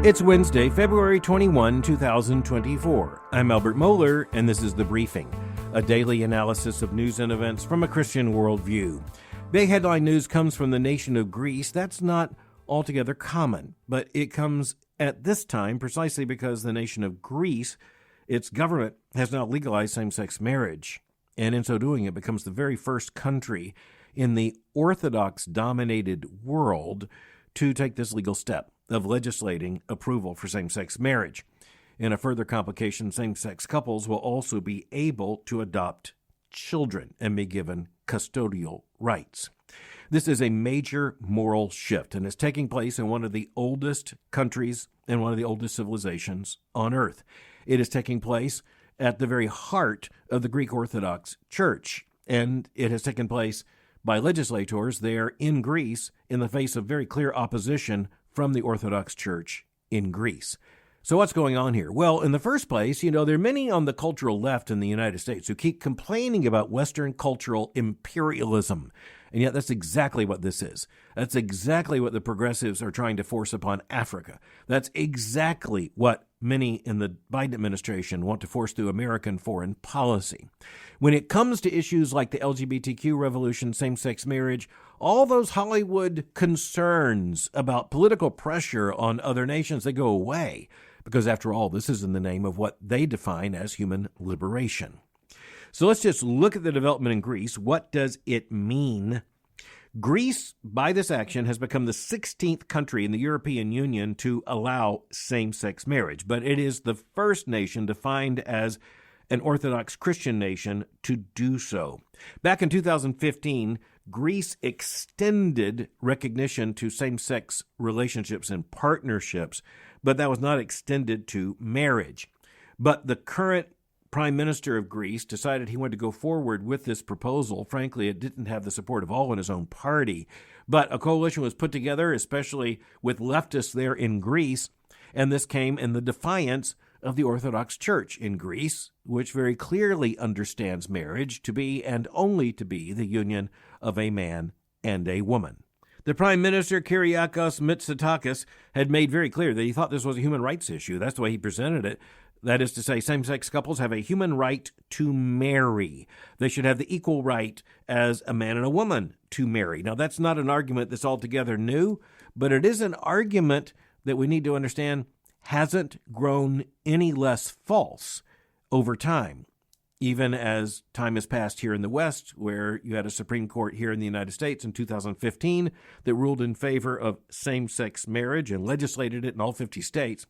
It's Wednesday, February 21, 2024. I'm Albert Mohler, and this is The Briefing, a daily analysis of news and events from a Christian worldview. Big headline news comes from the nation of Greece. That's not altogether common, but it comes at this time precisely because the nation of Greece, its government, has now legalized same-sex marriage. And in so doing, it becomes the very first country in the Orthodox-dominated world to take this legal step of legislating approval for same-sex marriage. In a further complication, same-sex couples will also be able to adopt children and be given custodial rights. This is a major moral shift, and it's taking place in one of the oldest countries and one of the oldest civilizations on earth. It is taking place at the very heart of the Greek Orthodox Church, and it has taken place by legislators there in Greece in the face of very clear opposition from the Orthodox Church in Greece. So what's going on here? Well, in the first place, there are many on the cultural left in the United States who keep complaining about Western cultural imperialism. And yet that's exactly what this is. That's exactly what the progressives are trying to force upon Africa. That's exactly what many in the Biden administration want to force through American foreign policy. When it comes to issues like the LGBTQ revolution, same-sex marriage, all those Hollywood concerns about political pressure on other nations, they go away. Because after all, this is in the name of what they define as human liberation. So let's just look at the development in Greece. What does it mean? Greece, by this action, has become the 16th country in the European Union to allow same-sex marriage, but it is the first nation defined as an Orthodox Christian nation to do so. Back in 2015, Greece extended recognition to same-sex relationships and partnerships, but that was not extended to marriage. But the current Prime Minister of Greece decided he wanted to go forward with this proposal. Frankly, it didn't have the support of all in his own party. But a coalition was put together, especially with leftists there in Greece, and this came in the defiance of the Orthodox Church in Greece, which very clearly understands marriage to be and only to be the union of a man and a woman. The Prime Minister, Kyriakos Mitsotakis, had made very clear that he thought this was a human rights issue. That's the way he presented it. That is to say, same-sex couples have a human right to marry. They should have the equal right as a man and a woman to marry. Now, that's not an argument that's altogether new, but it is an argument that we need to understand hasn't grown any less false over time, even as time has passed here in the West, where you had a Supreme Court here in the United States in 2015 that ruled in favor of same-sex marriage and legislated it in all 50 states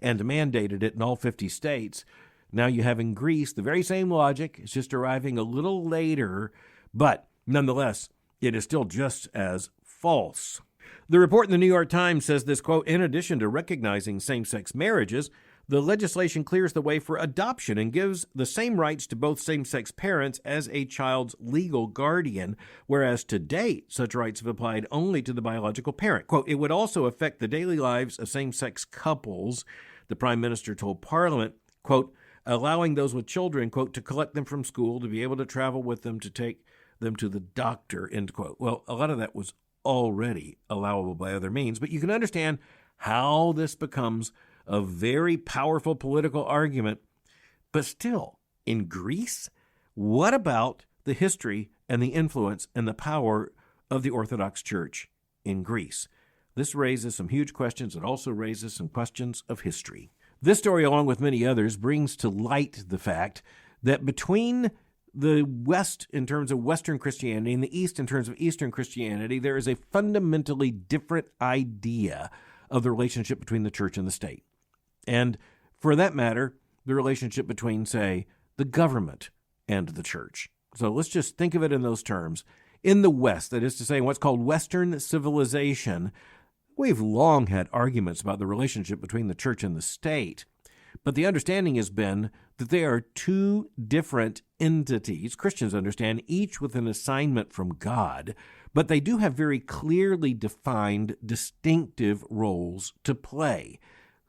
and mandated it in all 50 states. Now you have in Greece the very same logic. It's just arriving a little later, but nonetheless, it is still just as false. The report in the New York Times says this, quote, in addition to recognizing same-sex marriages, the legislation clears the way for adoption and gives the same rights to both same-sex parents as a child's legal guardian, whereas to date, such rights have applied only to the biological parent. Quote, it would also affect the daily lives of same-sex couples, the Prime Minister told Parliament, quote, allowing those with children, quote, to collect them from school, to be able to travel with them, to take them to the doctor, end quote. Well, a lot of that was already allowable by other means, but you can understand how this becomes a very powerful political argument. But still, in Greece, what about the history and the influence and the power of the Orthodox Church in Greece? This raises some huge questions. It also raises some questions of history. This story, along with many others, brings to light the fact that between the West in terms of Western Christianity and the East in terms of Eastern Christianity, there is a fundamentally different idea of the relationship between the church and the state. And for that matter, the relationship between, say, the government and the church. So let's just think of it in those terms. In the West, that is to say, in what's called Western civilization, we've long had arguments about the relationship between the church and the state. But the understanding has been that they are two different entities. Christians understand, each with an assignment from God, but they do have very clearly defined, distinctive roles to play.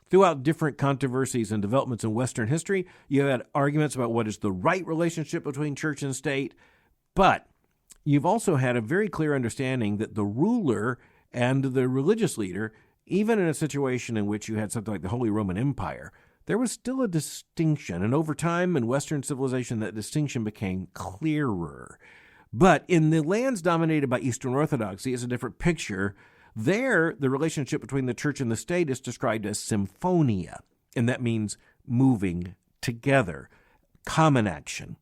Throughout different controversies and developments in Western history, you had arguments about what is the right relationship between church and state, but you've also had a very clear understanding that the ruler and the religious leader even in a situation in which you had something like the Holy Roman Empire, there was still a distinction. And over time in Western civilization, that distinction became clearer. But in the lands dominated by Eastern Orthodoxy, it's a different picture. There, the relationship between the church and the state is described as symphonia, and that means moving together, common action.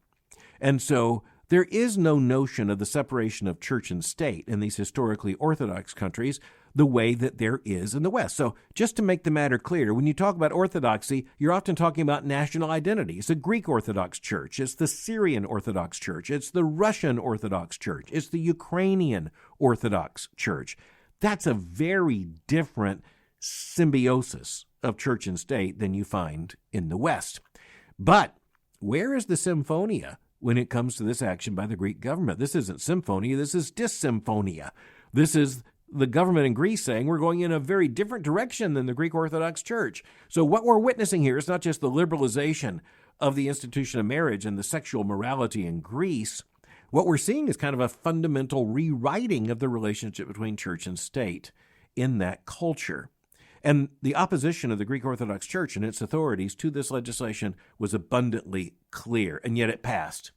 And so there is no notion of the separation of church and state in these historically Orthodox countries the way that there is in the West. So just to make the matter clear, when you talk about Orthodoxy, you're often talking about national identity. It's the Greek Orthodox Church. It's the Syrian Orthodox Church. It's the Russian Orthodox Church. It's the Ukrainian Orthodox Church. That's a very different symbiosis of church and state than you find in the West. But where is the symphonia when it comes to this action by the Greek government? This isn't symphonia, this is dyssymphonia. This is the government in Greece saying we're going in a very different direction than the Greek Orthodox Church. So what we're witnessing here is not just the liberalization of the institution of marriage and the sexual morality in Greece. What we're seeing is kind of a fundamental rewriting of the relationship between church and state in that culture. And the opposition of the Greek Orthodox Church and its authorities to this legislation was abundantly clear, and yet it passed.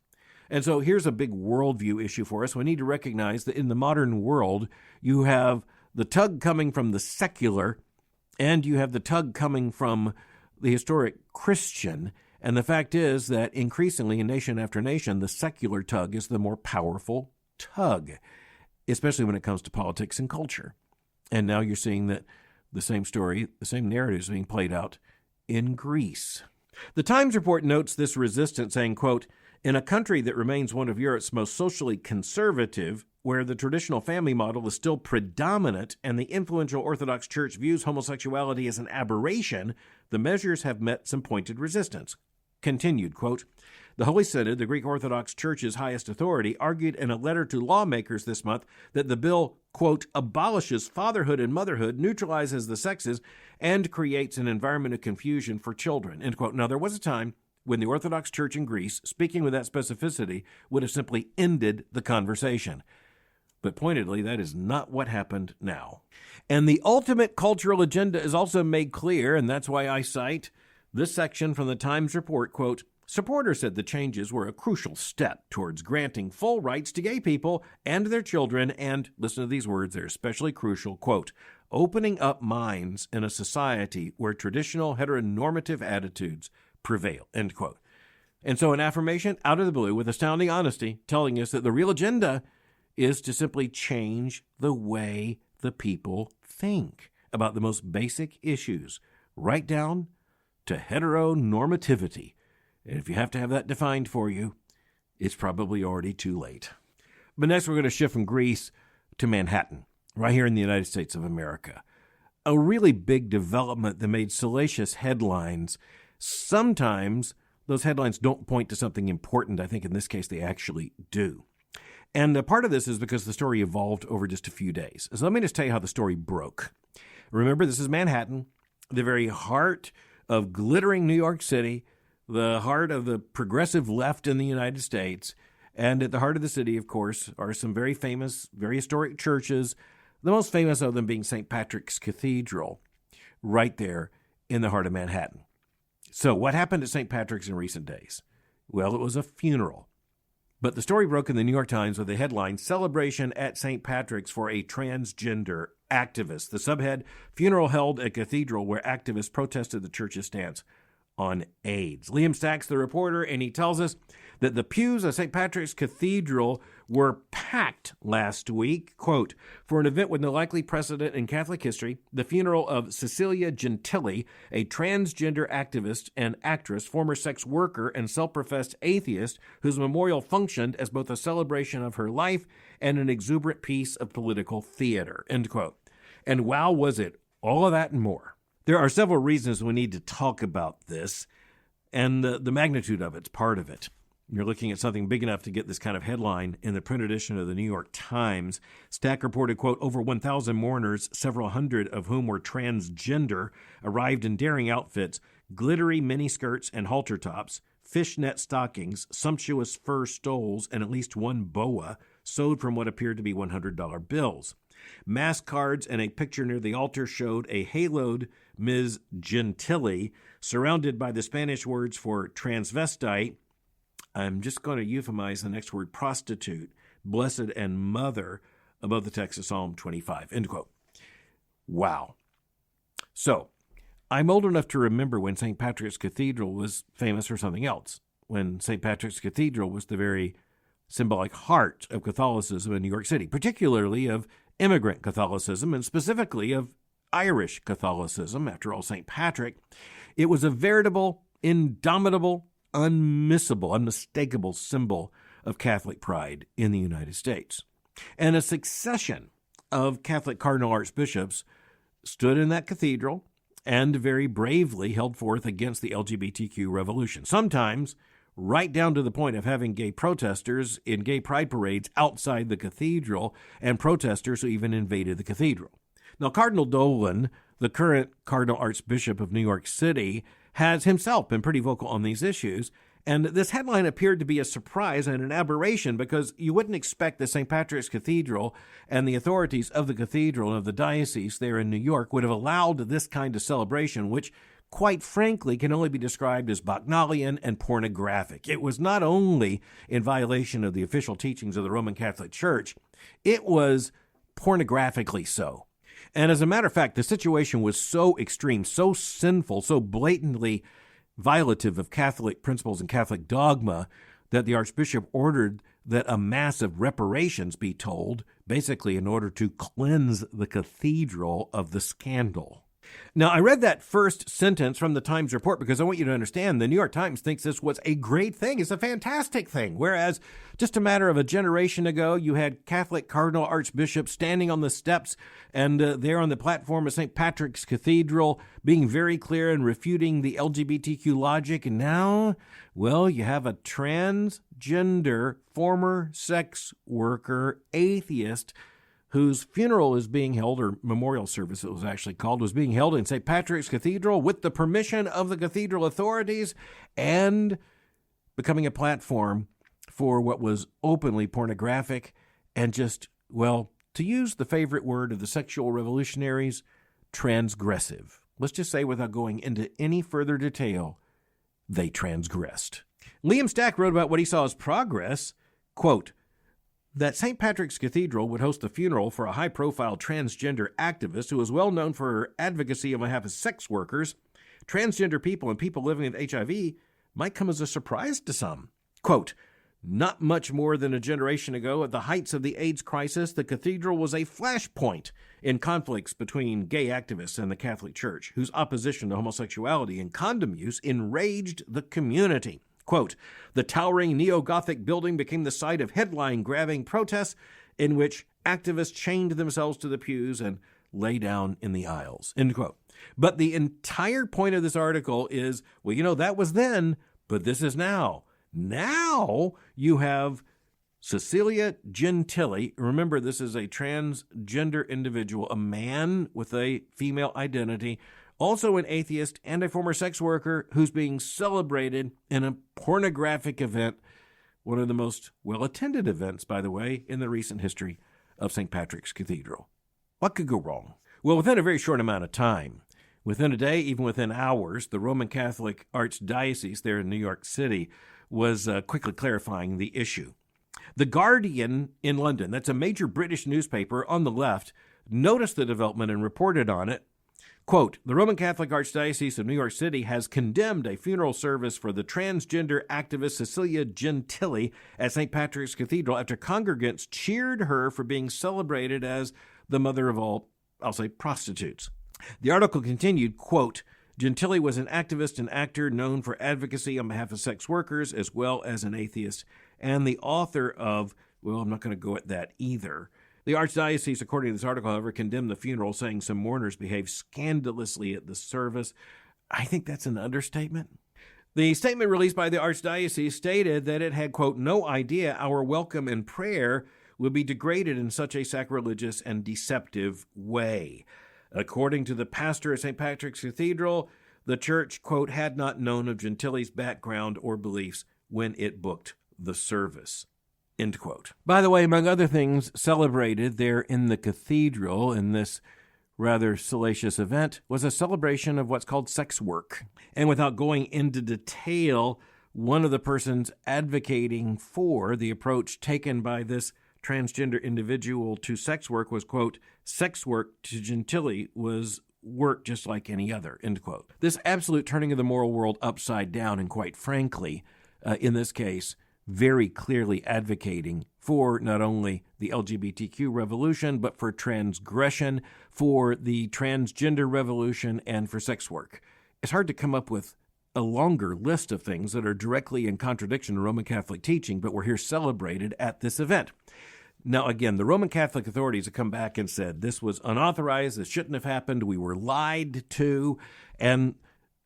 And so here's a big worldview issue for us. We need to recognize that in the modern world, you have the tug coming from the secular, and you have the tug coming from the historic Christian. And the fact is that increasingly in nation after nation, the secular tug is the more powerful tug, especially when it comes to politics and culture. And now you're seeing that the same story, the same narrative is being played out in Greece. The Times report notes this resistance, saying, quote, "In a country that remains one of Europe's most socially conservative, where the traditional family model is still predominant and the influential Orthodox Church views homosexuality as an aberration, the measures have met some pointed resistance." Continued, quote, "The Holy Synod, the Greek Orthodox Church's highest authority, argued in a letter to lawmakers this month that the bill, quote, abolishes fatherhood and motherhood, neutralizes the sexes, and creates an environment of confusion for children," end quote. Now, there was a time when the Orthodox Church in Greece, speaking with that specificity, would have simply ended the conversation. But pointedly, that is not what happened now. And the ultimate cultural agenda is also made clear, and that's why I cite this section from the Times report, quote, "Supporters said the changes were a crucial step towards granting full rights to gay people and their children and," listen to these words, they're especially crucial, quote, "opening up minds in a society where traditional heteronormative attitudes prevail," end quote. And so an affirmation out of the blue with astounding honesty telling us that the real agenda is to simply change the way the people think about the most basic issues, right down to heteronormativity. And if you have to have that defined for you, it's probably already too late. But next we're going to shift from Greece to Manhattan, right here in the United States of America. A really big development that made salacious headlines. Sometimes those headlines don't point to something important. I think in this case they actually do. And a part of this is because the story evolved over just a few days. So let me just tell you how the story broke. Remember, this is Manhattan, the very heart of glittering New York City, the heart of the progressive left in the United States. And at the heart of the city, of course, are some very famous, very historic churches, the most famous of them being St. Patrick's Cathedral, right there in the heart of Manhattan. So what happened at St. Patrick's in recent days? Well, it was a funeral. But the story broke in the New York Times with the headline, "Celebration at St. Patrick's for a Transgender Activist." The subhead, "Funeral held at Cathedral where activists protested the church's stance on AIDS." Liam Stacks, the reporter, and he tells us that the pews of St. Patrick's Cathedral were packed last week, quote, "for an event with no likely precedent in Catholic history, the funeral of Cecilia Gentili, a transgender activist and actress, former sex worker, and self-professed atheist, whose memorial functioned as both a celebration of her life and an exuberant piece of political theater," end quote. And wow, was it all of that and more. There are several reasons we need to talk about this, and the magnitude of it's part of it. You're looking at something big enough to get this kind of headline in the print edition of the New York Times. Stack reported, quote, "Over 1,000 mourners, several hundred of whom were transgender, arrived in daring outfits, glittery miniskirts and halter tops, fishnet stockings, sumptuous fur stoles, and at least one boa sewed from what appeared to be $100 bills. Mass cards and a picture near the altar showed a haloed Ms. Gentili surrounded by the Spanish words for transvestite. I'm just going to euphemize the next word, prostitute, blessed and mother, above the text of Psalm 25, end quote. Wow. So, I'm old enough to remember when St. Patrick's Cathedral was famous for something else, when St. Patrick's Cathedral was the very symbolic heart of Catholicism in New York City, particularly of immigrant Catholicism and specifically of Irish Catholicism. After all, St. Patrick, it was a veritable, indomitable, unmistakable symbol of Catholic pride in the United States. And a succession of Catholic cardinal archbishops stood in that cathedral and very bravely held forth against the LGBTQ revolution, sometimes right down to the point of having gay protesters in gay pride parades outside the cathedral and protesters who even invaded the cathedral. Now, Cardinal Dolan, the current Cardinal Archbishop of New York City, has himself been pretty vocal on these issues, and this headline appeared to be a surprise and an aberration because you wouldn't expect that St. Patrick's Cathedral and the authorities of the cathedral and of the diocese there in New York would have allowed this kind of celebration, which, quite frankly, can only be described as bacchanalian and pornographic. It was not only in violation of the official teachings of the Roman Catholic Church, it was pornographically so. And as a matter of fact, the situation was so extreme, so sinful, so blatantly violative of Catholic principles and Catholic dogma that the Archbishop ordered that a mass of reparations be told, basically in order to cleanse the cathedral of the scandal. Now, I read that first sentence from the Times report because I want you to understand the New York Times thinks this was a great thing. It's a fantastic thing. Whereas just a matter of a generation ago, you had Catholic cardinal archbishops standing on the steps and there on the platform of St. Patrick's Cathedral being very clear and refuting the LGBTQ logic. And now, well, you have a transgender former sex worker atheist whose funeral is being held, or memorial service it was actually called, was being held in St. Patrick's Cathedral with the permission of the cathedral authorities and becoming a platform for what was openly pornographic and just, well, to use the favorite word of the sexual revolutionaries, transgressive. Let's just say, without going into any further detail, they transgressed. Liam Stack wrote about what he saw as progress, quote, that St. Patrick's Cathedral would host a funeral for a high-profile transgender activist who is well known for her advocacy on behalf of sex workers, transgender people, and people living with HIV might come as a surprise to some. Quote, not much more than a generation ago, at the heights of the AIDS crisis, the cathedral was a flashpoint in conflicts between gay activists and the Catholic Church, whose opposition to homosexuality and condom use enraged the community. Quote, the towering neo-Gothic building became the site of headline-grabbing protests in which activists chained themselves to the pews and lay down in the aisles, end quote. But the entire point of this article is, well, you know, that was then, but this is now. Now you have Cecilia Gentili. Remember, this is a transgender individual, a man with a female identity, also an atheist and a former sex worker who's being celebrated in a pornographic event, one of the most well-attended events, by the way, in the recent history of St. Patrick's Cathedral. What could go wrong? Well, within a very short amount of time, within a day, even within hours, the Roman Catholic Archdiocese there in New York City was quickly clarifying the issue. The Guardian in London, that's a major British newspaper on the left, noticed the development and reported on it. Quote, the Roman Catholic Archdiocese of New York City has condemned a funeral service for the transgender activist Cecilia Gentili at St. Patrick's Cathedral after congregants cheered her for being celebrated as the mother of all, I'll say, prostitutes. The article continued, quote, Gentili was an activist and actor known for advocacy on behalf of sex workers as well as an atheist, and the author of, well, I'm not going to go at that either. The Archdiocese, according to this article, however, condemned the funeral, saying some mourners behaved scandalously at the service. I think that's an understatement. The statement released by the Archdiocese stated that it had, quote, no idea our welcome and prayer would be degraded in such a sacrilegious and deceptive way. According to the pastor at St. Patrick's Cathedral, the church, quote, had not known of Gentili's background or beliefs when it booked the service. end quote. By the way, among other things celebrated there in the Cathedral in this rather salacious event was a celebration of what's called sex work. And without going into detail, one of the persons advocating for the approach taken by this transgender individual to sex work was, quote, sex work to gentility was work just like any other, end quote. This absolute turning of the moral world upside down, and quite frankly, in this case, very clearly advocating for not only the LGBTQ revolution, but for transgression, for the transgender revolution, and for sex work. It's hard to come up with a longer list of things that are directly in contradiction to Roman Catholic teaching, but were here celebrated at this event. Now, again, the Roman Catholic authorities have come back and said this was unauthorized, this shouldn't have happened, we were lied to, and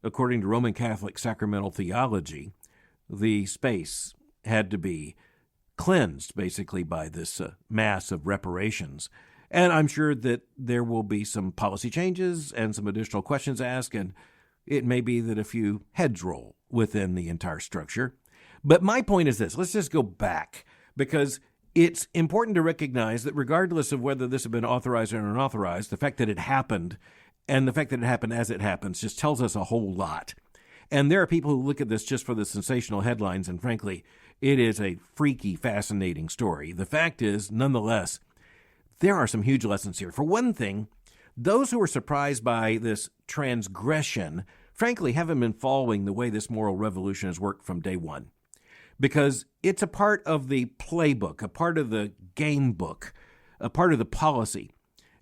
according to Roman Catholic sacramental theology, the space had to be cleansed, basically, by this mass of reparations. And I'm sure that there will be some policy changes and some additional questions asked, and it may be that a few heads roll within the entire structure. But my point is this. Let's just go back, because it's important to recognize that regardless of whether this had been authorized or unauthorized, the fact that it happened and the fact that it happened as it happens just tells us a whole lot. And there are people who look at this just for the sensational headlines, and frankly, it is a freaky, fascinating story. The fact is, nonetheless, there are some huge lessons here. For one thing, those who are surprised by this transgression, frankly, haven't been following the way this moral revolution has worked from day one. Because it's a part of the playbook, a part of the game book, a part of the policy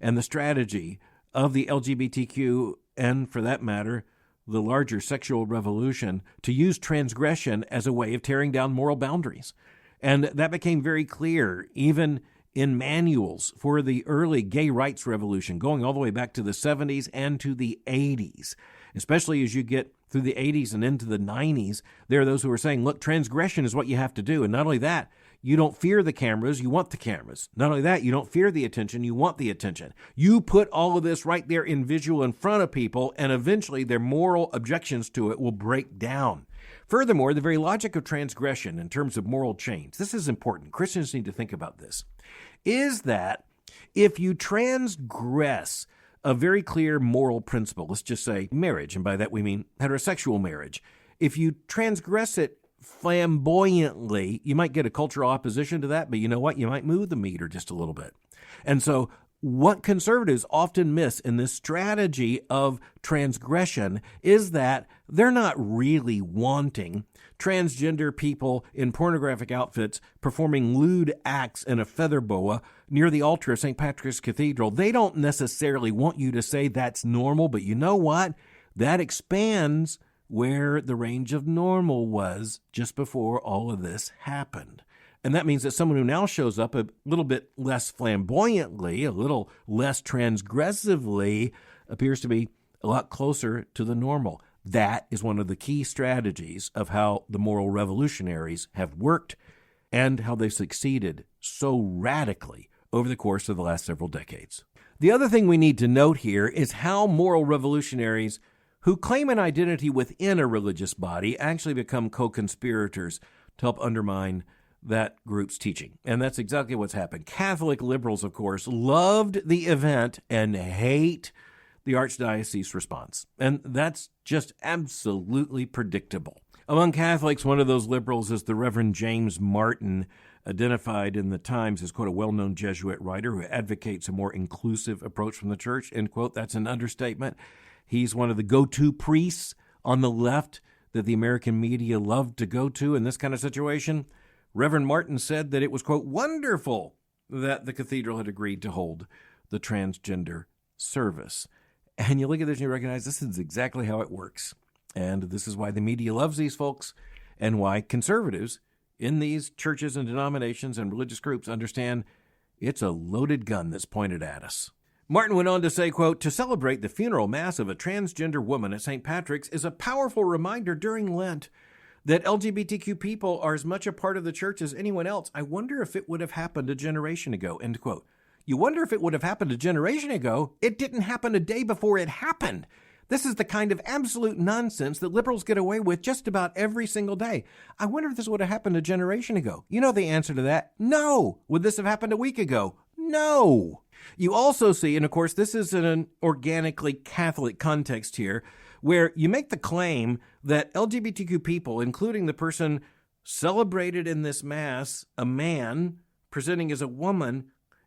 and the strategy of the LGBTQ and, for that matter, the larger sexual revolution to use transgression as a way of tearing down moral boundaries. And that became very clear even in manuals for the early gay rights revolution, going all the way back to the 70s and to the 80s. Especially as you get through the 80s and into the 90s, there are those who are saying, look, transgression is what you have to do. And not only that, you don't fear the cameras, you want the cameras. Not only that, you don't fear the attention, you want the attention. You put all of this right there in visual in front of people, and eventually their moral objections to it will break down. Furthermore, the very logic of transgression in terms of moral change, this is important. Christians need to think about this, is that if you transgress a very clear moral principle, let's just say marriage, and by that we mean heterosexual marriage, if you transgress it flamboyantly, you might get a cultural opposition to that, but you know what? You might move the meter just a little bit. And so what conservatives often miss in this strategy of transgression is that they're not really wanting transgender people in pornographic outfits performing lewd acts in a feather boa near the altar of St. Patrick's Cathedral. They don't necessarily want you to say that's normal, but you know what? That expands where the range of normal was just before all of this happened. And that means that someone who now shows up a little bit less flamboyantly, a little less transgressively, appears to be a lot closer to the normal. That is one of the key strategies of how the moral revolutionaries have worked and how they've succeeded so radically over the course of the last several decades. The other thing we need to note here is how moral revolutionaries who claim an identity within a religious body actually become co-conspirators to help undermine that group's teaching. And that's exactly what's happened. Catholic liberals, of course, loved the event and hate the Archdiocese response. And that's just absolutely predictable. Among Catholics, one of those liberals is the Reverend James Martin, identified in the Times as, quote, a well-known Jesuit writer who advocates a more inclusive approach from the church, end quote. That's an understatement. He's one of the go-to priests on the left that the American media love to go to in this kind of situation. Reverend Martin said that it was, quote, wonderful that the cathedral had agreed to hold the transgender service. And you look at this and you recognize this is exactly how it works. And this is why the media loves these folks and why conservatives in these churches and denominations and religious groups understand it's a loaded gun that's pointed at us. Martin went on to say, quote, to celebrate the funeral mass of a transgender woman at St. Patrick's is a powerful reminder during Lent that LGBTQ people are as much a part of the church as anyone else. I wonder if it would have happened a generation ago, end quote. You wonder if it would have happened a generation ago. It didn't happen a day before it happened. This is the kind of absolute nonsense that liberals get away with just about every single day. I wonder if this would have happened a generation ago. You know the answer to that? No. Would this have happened a week ago? No. You also see, and of course this is in an organically Catholic context here, where you make the claim that LGBTQ people, including the person celebrated in this Mass, a man presenting as a woman,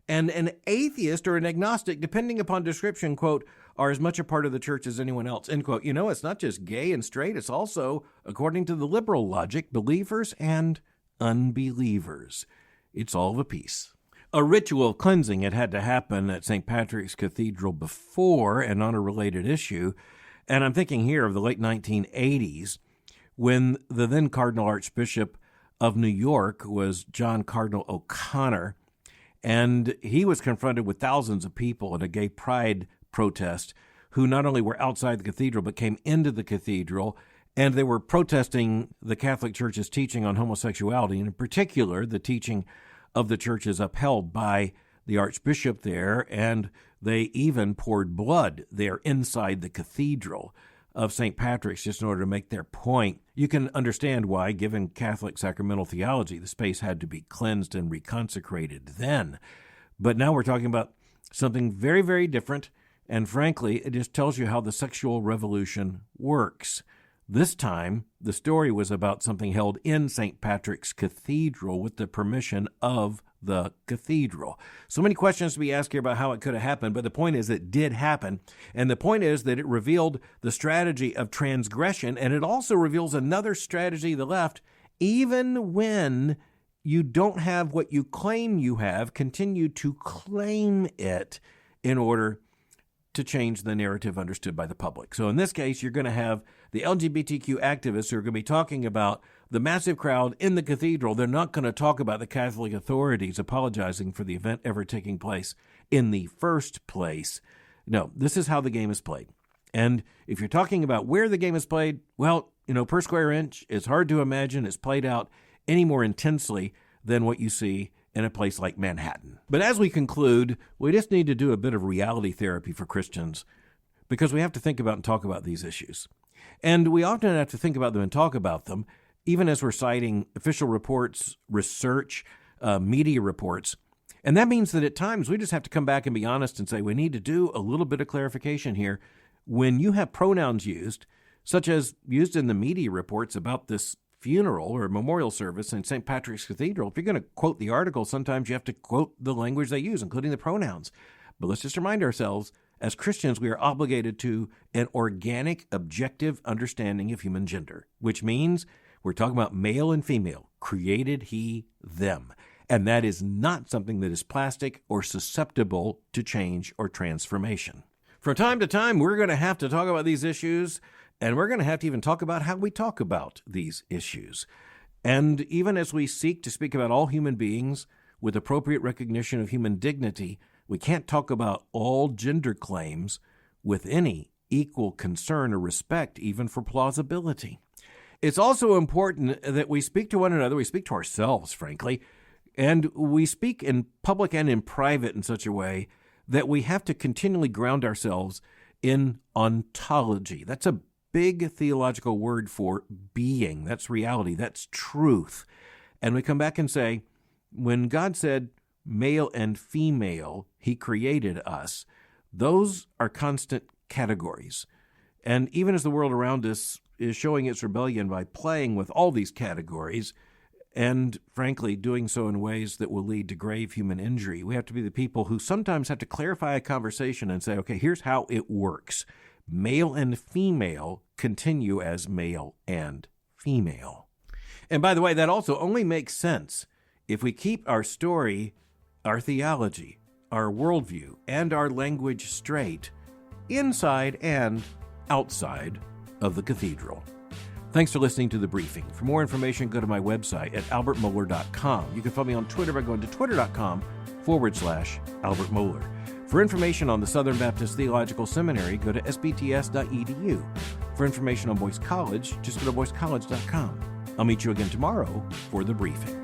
and an atheist or an agnostic, depending upon description, quote, are as much a part of the church as anyone else, end quote. You know, it's not just gay and straight. It's also, according to the liberal logic, believers and unbelievers. It's all of a piece. A ritual of cleansing had to happen at St. Patrick's Cathedral before, and on a related issue. And I'm thinking here of the late 1980s, when the then Cardinal Archbishop of New York was John Cardinal O'Connor, and he was confronted with thousands of people in a gay pride protest who not only were outside the cathedral but came into the cathedral, and they were protesting the Catholic Church's teaching on homosexuality, and in particular the teaching of the church is upheld by the Archbishop there, and they even poured blood there inside the cathedral of St. Patrick's just in order to make their point. You can understand why, given Catholic sacramental theology, the space had to be cleansed and reconsecrated then. But now we're talking about something very, very different, and frankly, it just tells you how the sexual revolution works. This time, the story was about something held in St. Patrick's Cathedral with the permission of the cathedral. So many questions to be asked here about how it could have happened, but the point is it did happen. And the point is that it revealed the strategy of transgression, and it also reveals another strategy of the left. Even when you don't have what you claim you have, continue to claim it in order to change the narrative understood by the public. So in this case, you're going to have the LGBTQ activists who are going to be talking about the massive crowd in the cathedral. They're not going to talk about the Catholic authorities apologizing for the event ever taking place in the first place. No, this is how the game is played. And if you're talking about where the game is played, well, per square inch, it's hard to imagine it's played out any more intensely than what you see in a place like Manhattan. But as we conclude, we just need to do a bit of reality therapy for Christians, because we have to think about and talk about these issues. And we often have to think about them and talk about them, even as we're citing official reports, research, media reports. And that means that at times we just have to come back and be honest and say we need to do a little bit of clarification here. When you have pronouns used, such as used in the media reports about this funeral or memorial service in St. Patrick's Cathedral, if you're going to quote the article, sometimes you have to quote the language they use, including the pronouns. But let's just remind ourselves, as Christians, we are obligated to an organic, objective understanding of human gender, which means we're talking about male and female, created he, them. And that is not something that is plastic or susceptible to change or transformation. From time to time, we're going to have to talk about these issues, and we're going to have to even talk about how we talk about these issues. And even as we seek to speak about all human beings with appropriate recognition of human dignity, we can't talk about all gender claims with any equal concern or respect, even for plausibility. It's also important that we speak to one another, we speak to ourselves, frankly, and we speak in public and in private in such a way that we have to continually ground ourselves in ontology. That's a big theological word for being. That's reality. That's truth. And we come back and say, when God said male and female, he created us, those are constant categories. And even as the world around us is showing its rebellion by playing with all these categories, and frankly, doing so in ways that will lead to grave human injury, we have to be the people who sometimes have to clarify a conversation and say, okay, here's how it works. Male and female continue as male and female. And by the way, that also only makes sense if we keep our story, our theology, our worldview, and our language straight inside and outside of the cathedral. Thanks for listening to The Briefing. For more information, go to my website at albertmohler.com. You can follow me on Twitter by going to twitter.com/Albert Mohler. For information on the Southern Baptist Theological Seminary, go to sbts.edu. For information on Boyce College, just go to boycecollege.com. I'll meet you again tomorrow for The Briefing.